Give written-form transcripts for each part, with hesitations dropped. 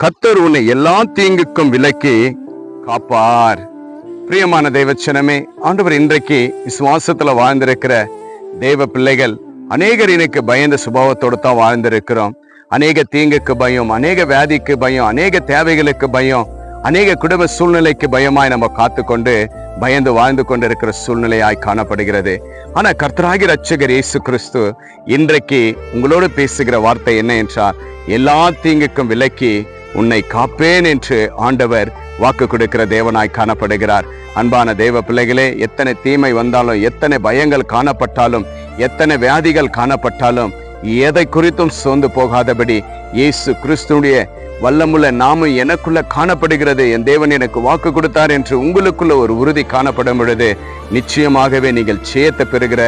கர்த்தர் உன்னை எல்லா தீங்குக்கும் விலக்கி காப்பார். பிரியமான தேவச்சனமே, ஆண்டவர் இன்றைக்கு விசுவாசத்துல வாழ்ந்திருக்கிற தேவ பிள்ளைகள் அநேகர் எனக்கு பயந்த சுபாவத்தோடு தான் வாழ்ந்திருக்கிறோம். அநேக தீங்குக்கு பயம், அநேக வியாதிக்கு பயம், அநேக தேவைகளுக்கு பயம், அநேக குடும்ப சூழ்நிலைக்கு பயமாய் நம்ம காத்துக்கொண்டு பயந்து வாழ்ந்து கொண்டு இருக்கிற சூழ்நிலையாய் காணப்படுகிறது. ஆனா கர்த்தராகிய இரட்சகர் இயேசு கிறிஸ்து இன்றைக்கு உங்களோடு பேசுகிற வார்த்தை என்ன என்றால், எல்லா தீங்குக்கும் விலக்கி உன்னை காப்பேன் என்று ஆண்டவர் வாக்கு கொடுக்கிற தேவனாய் காணப்படுகிறார். அன்பான தேவ பிள்ளைகளே, எத்தனை தீமை வந்தாலும், எத்தனை பயங்கள் காணப்பட்டாலும், எத்தனை வியாதிகள் காணப்பட்டாலும், எதை குறித்தும் சோர்ந்து போகாதபடி இயேசு கிறிஸ்துடைய வல்லமுள்ள நாமம் எனக்குள்ள காணப்படுகிறது, என் தேவன் எனக்கு வாக்கு கொடுத்தார் என்று உங்களுக்குள்ள ஒரு உறுதி காணப்படும் பொழுது நிச்சயமாகவே நீங்கள் ஜெயத்தை பெறுகிற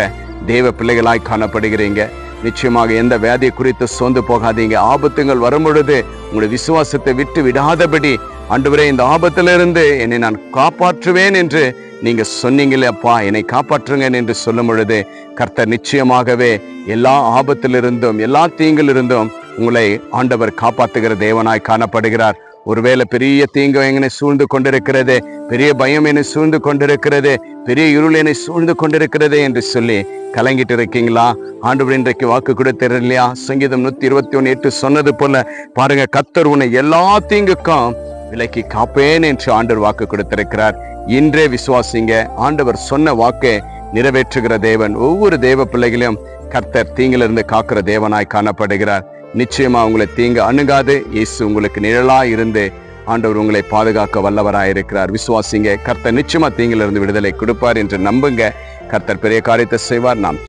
தேவ பிள்ளைகளாய் காணப்படுகிறீங்க. நிச்சயமாக எந்த வியாதியை குறித்து சோர்ந்து போகாதீங்க. ஆபத்துங்கள் வரும் பொழுது உங்களுடைய விசுவாசத்தை விட்டு விடாதபடி, ஆண்டவரே இந்த ஆபத்திலிருந்து என்னை நான் காப்பாற்றுவேன் என்று நீங்க சொன்னீங்களே, அப்பா என்னை காப்பாற்றுங்க என்று சொல்லும் பொழுது கர்த்தர் நிச்சயமாகவே எல்லா ஆபத்திலிருந்தும் எல்லா தீங்கிலிருந்தும் உங்களை ஆண்டவர் காப்பாற்றுகிற தேவனாய் காணப்படுகிறார். ஒருவேளை பெரிய தீங்கு என்னை சூழ்ந்து கொண்டிருக்கிறது, பெரிய பயம் என்னை சூழ்ந்து கொண்டிருக்கிறது, பெரிய இருள் என்னை சூழ்ந்து கொண்டிருக்கிறது என்று சொல்லி கலங்கிட்டு இருக்கீங்களா? ஆண்டவர் இன்றைக்கு வாக்கு கொடுத்தார் இல்லையா? சங்கீதம் 121:8 சொன்னது போல பாருங்க, கர்த்தர் உன்னை எல்லா தீங்குக்கும் விலக்கி காப்பேன் என்று ஆண்டவர் வாக்கு கொடுத்திருக்கிறார். இன்றே விசுவாசிங்க. ஆண்டவர் சொன்ன வாக்கை நிறைவேற்றுகிற தேவன். ஒவ்வொரு தேவ பிள்ளைகளையும் கர்த்தர் தீங்கிலிருந்து காக்கிற தேவனாய் காணப்படுகிறார். நிச்சயமா உங்களை தீங்கு அணுகாது. இயேசு உங்களுக்கு நிழலாய் இருந்து ஆண்டவர் உங்களை பாதுகாக்க வல்லவராயிருக்கிறார். விசுவாசிங்க. கர்த்தர் நிச்சயமா தீங்கிலிருந்து விடுதலை கொடுப்பார் என்று நம்புங்க. கர்த்தர் பெரிய காரியத்தை செய்வார். நாம்